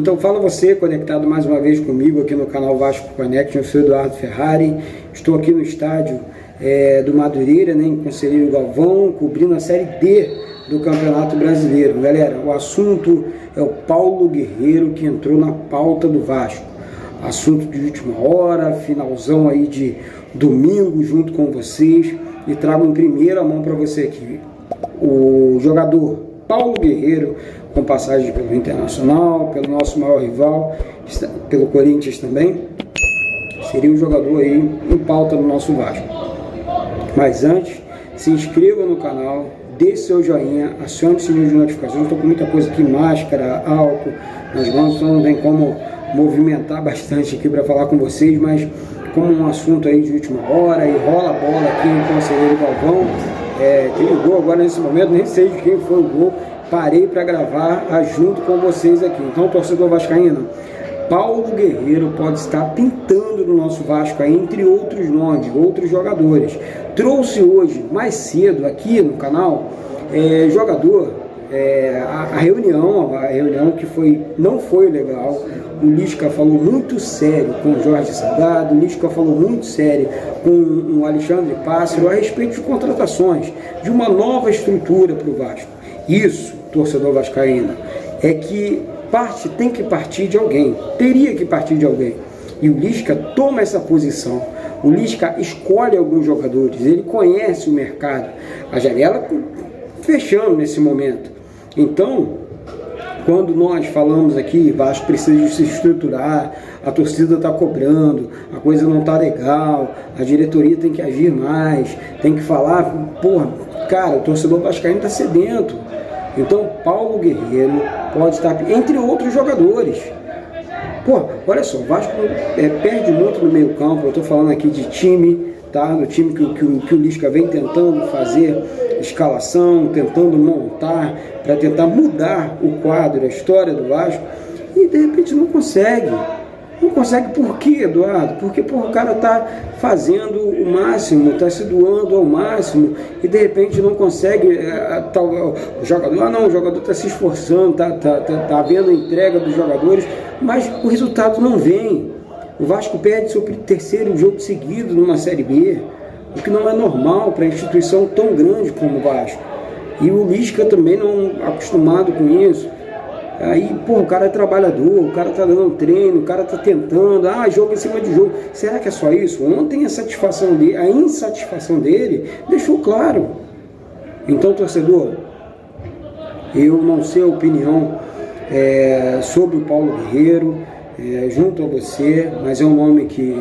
Então fala você, conectado mais uma vez comigo aqui no canal Vasco Connection. Eu sou Eduardo Ferrari, estou aqui no estádio do Madureira, né, em Conselheiro Galvão, cobrindo a Série D do Campeonato Brasileiro. Galera, o assunto é o Paulo Guerreiro, que entrou na pauta do Vasco. Assunto de última hora, finalzão aí de domingo junto com vocês, e trago em primeira mão para você aqui o jogador Paulo Guerreiro, com passagem pelo Internacional, pelo nosso maior rival, pelo Corinthians também. Seria um jogador aí em pauta do nosso Vasco. Mas antes, se inscreva no canal, deixe seu joinha, acione o sininho de notificações. Estou com muita coisa aqui, máscara, álcool nas mãos, então não tem como movimentar bastante aqui para falar com vocês, mas como um assunto aí de última hora, e rola a bola aqui em Conselheiro Galvão, tem o gol agora nesse momento, nem sei de quem foi o gol, parei para gravar junto com vocês aqui. Então, torcedor vascaíno, Paulo Guerreiro pode estar pintando no nosso Vasco aí, entre outros nomes, outros jogadores. Trouxe hoje, mais cedo, aqui no canal, a reunião que não foi legal. O Lisca falou muito sério com o Jorge Salgado, o Lisca falou muito sério com o Alexandre Pássaro a respeito de contratações, de uma nova estrutura para o Vasco. Isso, torcedor vascaíno, é que tem que partir de alguém, teria que partir de alguém. E o Lisca toma essa posição. O Lisca escolhe alguns jogadores, ele conhece o mercado, a janela fechando nesse momento. Então, quando nós falamos aqui, Vasco precisa se estruturar, a torcida está cobrando, a coisa não está legal, a diretoria tem que agir mais, tem que falar, porra, cara, o torcedor vascaíno está sedento. Então, Paulo Guerreiro pode estar, entre outros jogadores. Pô, olha só, o Vasco perde muito no meio campo. Eu estou falando aqui de time, tá? No time que o Lisca vem tentando fazer escalação, tentando montar, para tentar mudar o quadro, a história do Vasco, e de repente não consegue. Não consegue por quê, Eduardo? Porque o cara está fazendo o máximo, está se doando ao máximo, e de repente não consegue. O jogador está se esforçando, está havendo a entrega dos jogadores, mas o resultado não vem. O Vasco perde seu terceiro jogo seguido numa Série B, o que não é normal para a instituição tão grande como o Vasco. E o Lisca também não acostumado com isso. Aí, o cara é trabalhador, o cara tá dando treino, o cara tá tentando, jogo em cima de jogo. Será que é só isso? Ontem a insatisfação dele deixou claro. Então, torcedor, eu não sei a opinião sobre o Paulo Guerreiro, junto a você, mas é um nome que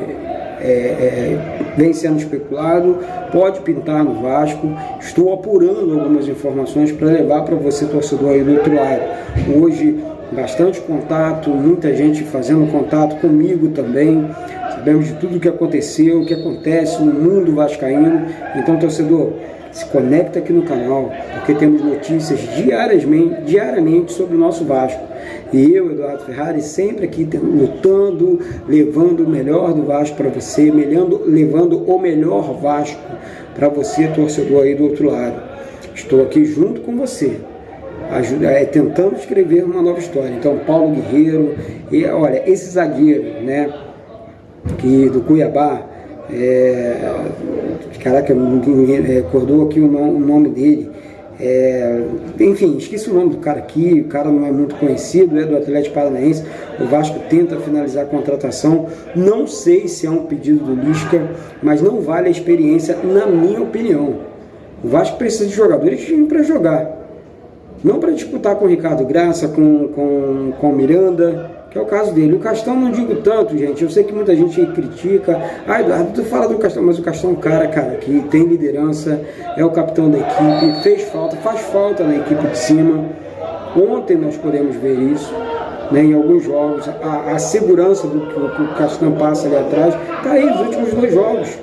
vem sendo especulado, pode pintar no Vasco. Estou apurando algumas informações para levar para você, torcedor aí do outro lado. Hoje, bastante contato, muita gente fazendo contato comigo também. Sabemos de tudo o que aconteceu, o que acontece no mundo vascaíno. Então, torcedor, se conecta aqui no canal, porque temos notícias diariamente sobre o nosso Vasco. E eu, Eduardo Ferrari, sempre aqui lutando, levando o melhor do Vasco para você, levando o melhor Vasco para você, torcedor aí do outro lado. Estou aqui junto com você, tentando escrever uma nova história. Então, Paulo Guerreiro, olha, esse zagueiro, né, do Cuiabá, caraca, acordou aqui o nome dele. Enfim, esqueci o nome do cara aqui, o cara não é muito conhecido, é do Atlético Paranaense. O Vasco tenta finalizar a contratação, não sei se é um pedido do Lisca, mas não vale a experiência, na minha opinião. O Vasco precisa de jogadores que venham para jogar, não para disputar com o Ricardo Graça, com o Miranda, que é o caso dele. O Castão não digo tanto, gente, eu sei que muita gente critica, Eduardo, tu fala do Castão, mas o Castão é um cara que tem liderança, é o capitão da equipe, faz falta na equipe de cima. Ontem nós podemos ver isso, né, em alguns jogos, a segurança do que o Castão passa ali atrás, está aí nos últimos 2 jogos.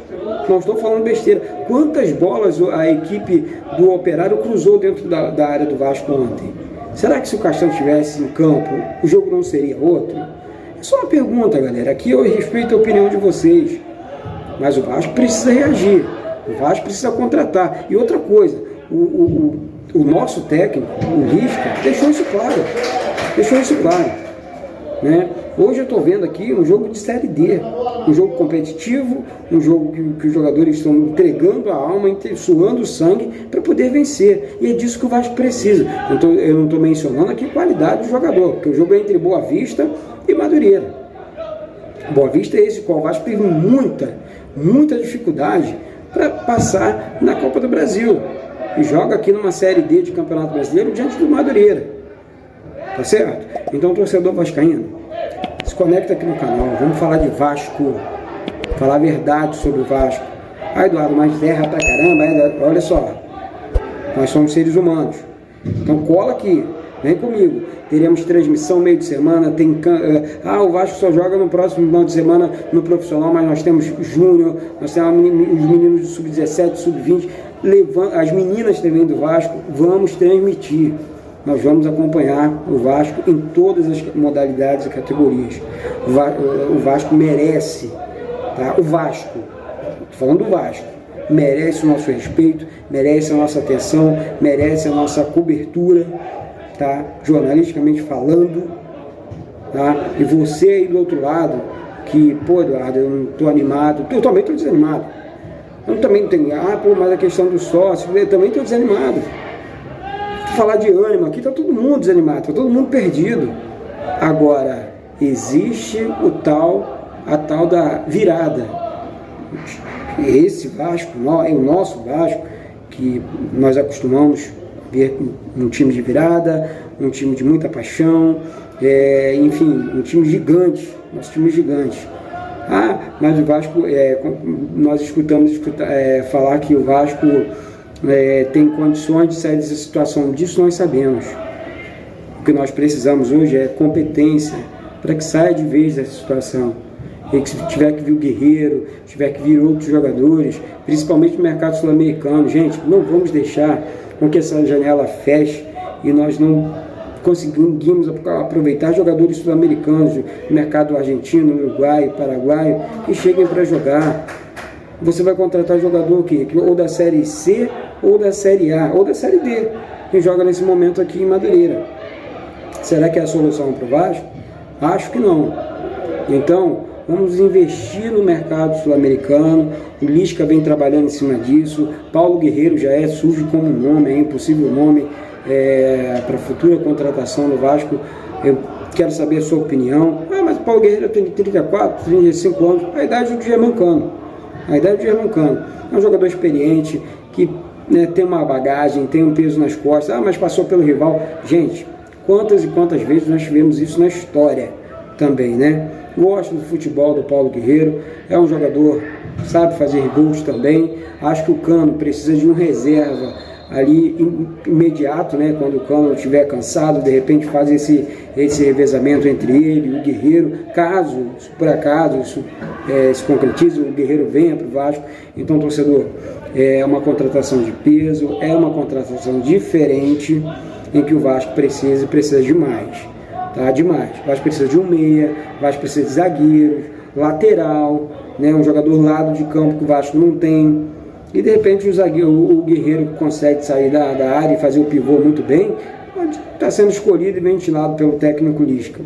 Não estou falando besteira. Quantas bolas a equipe do Operário cruzou dentro da área do Vasco ontem? Será que se o Castão estivesse em campo, o jogo não seria outro? É só uma pergunta, galera. Aqui eu respeito a opinião de vocês. Mas o Vasco precisa reagir. O Vasco precisa contratar. E outra coisa, o nosso técnico, o Lisca, deixou isso claro. né? Hoje eu estou vendo aqui um jogo de Série D, um jogo competitivo, um jogo que os jogadores estão entregando a alma, suando o sangue para poder vencer, e é disso que o Vasco precisa. Eu não estou mencionando aqui qualidade do jogador, porque o jogo é entre Boa Vista e Madureira. Boa Vista é esse qual o Vasco teve muita dificuldade para passar na Copa do Brasil, e joga aqui numa Série D de Campeonato Brasileiro diante do Madureira, tá certo? Então, torcedor vascaíno, se conecta aqui no canal, vamos falar de Vasco, falar a verdade sobre o Vasco. Ah, Eduardo, mas erra pra caramba, olha só, nós somos seres humanos, então cola aqui, vem comigo. Teremos transmissão meio de semana, o Vasco só joga no próximo final de semana no profissional, mas nós temos júnior, nós temos os meninos do sub-17, sub-20, as meninas também do Vasco, vamos transmitir. Nós vamos acompanhar o Vasco em todas as modalidades e categorias. O Vasco merece, tá? O Vasco, estou falando do Vasco, merece o nosso respeito, merece a nossa atenção, merece a nossa cobertura, tá? Jornalisticamente falando, tá? E você aí do outro lado, que, pô, Eduardo, eu não estou animado, eu também estou desanimado. Eu também não tenho, mas a questão do sócio, eu também estou desanimado. Falar de ânimo, aqui está todo mundo desanimado, está todo mundo perdido. Agora, existe a tal da virada. Esse Vasco, é o nosso Vasco, que nós acostumamos ver um time de virada, um time de muita paixão, enfim, um time gigante, nosso time gigante. Mas o Vasco, nós escutamos falar que o Vasco tem condições de sair dessa situação. Disso nós sabemos. O que nós precisamos hoje é competência para que saia de vez dessa situação. E que se tiver que vir o Guerreiro, tiver que vir outros jogadores, principalmente no mercado sul-americano, gente, não vamos deixar com que essa janela feche e nós não conseguimos aproveitar jogadores sul-americanos do mercado argentino, uruguaio, paraguaio, que cheguem para jogar. Você vai contratar jogador ou da Série C, ou da Série A, ou da Série D, que joga nesse momento aqui em Madureira. Será que é a solução para o Vasco? Acho que não. Então, vamos investir no mercado sul-americano. O Lisca vem trabalhando em cima disso. Paulo Guerreiro já surge como nome, possível nome para futura contratação do Vasco. Eu quero saber a sua opinião. Mas o Paulo Guerreiro tem 34, 35 anos, a idade do Germancano. É um jogador experiente, que tem uma bagagem, tem um peso nas costas. Mas passou pelo rival. Gente, quantas e quantas vezes nós tivemos isso na história também, né? Gosto do futebol do Paulo Guerreiro, é um jogador, sabe fazer gols também. Acho que o Cano precisa de um reserva ali imediato, né? Quando o Cano estiver cansado, de repente faz esse revezamento entre ele e o Guerreiro, caso, por acaso, isso se concretize, o Guerreiro venha para o Vasco. Então, torcedor, é uma contratação de peso, é uma contratação diferente, em que o Vasco precisa de mais. Tá demais. O Vasco precisa de um meia, o Vasco precisa de zagueiros, lateral, né? Um jogador lado de campo que o Vasco não tem. E de repente o Guerreiro consegue sair da área e fazer o pivô muito bem, está sendo escolhido e ventilado pelo técnico Lisca.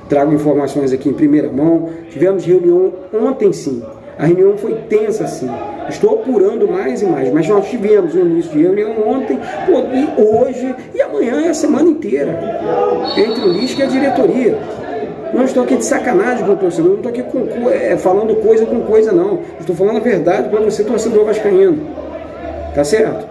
Trago informações aqui em primeira mão. Tivemos reunião ontem, sim. A reunião foi tensa, sim. Estou apurando mais e mais, mas nós tivemos um início de reunião ontem, e hoje e amanhã é a semana inteira, entre o Lisca e a diretoria. Não estou aqui de sacanagem com o torcedor, não estou aqui falando coisa com coisa, não. Estou falando a verdade para você, torcedor vascaíno. Tá certo?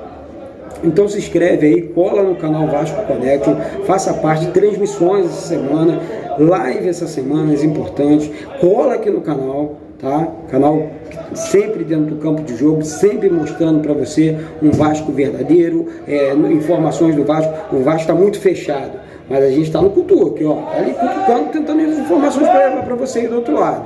Então se inscreve aí, cola no canal Vasco Connection, faça parte de transmissões essa semana, live essa semana, é importante. Cola aqui no canal, tá? Canal sempre dentro do campo de jogo, sempre mostrando para você um Vasco verdadeiro, informações do Vasco. O Vasco está muito fechado, mas a gente está no cultura aqui, ó, tá ali cutucando, tentando as informações para levar para você aí do outro lado.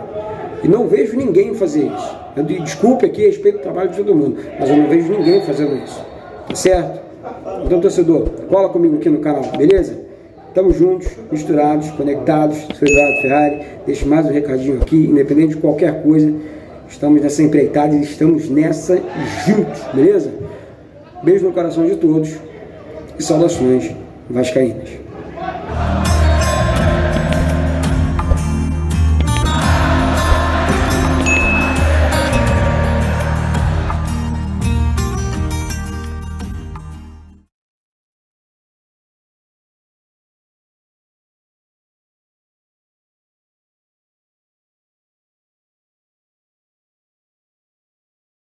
E não vejo ninguém fazer isso. Desculpe aqui, respeito o trabalho de todo mundo, mas eu não vejo ninguém fazendo isso. Tá certo? Então, torcedor, cola comigo aqui no canal, beleza? Estamos juntos, misturados, conectados. Sou Eduardo Ferrari. Deixo mais um recadinho aqui, independente de qualquer coisa. Estamos nessa empreitada e estamos nessa juntos, beleza? Beijo no coração de todos e saudações vascaínas.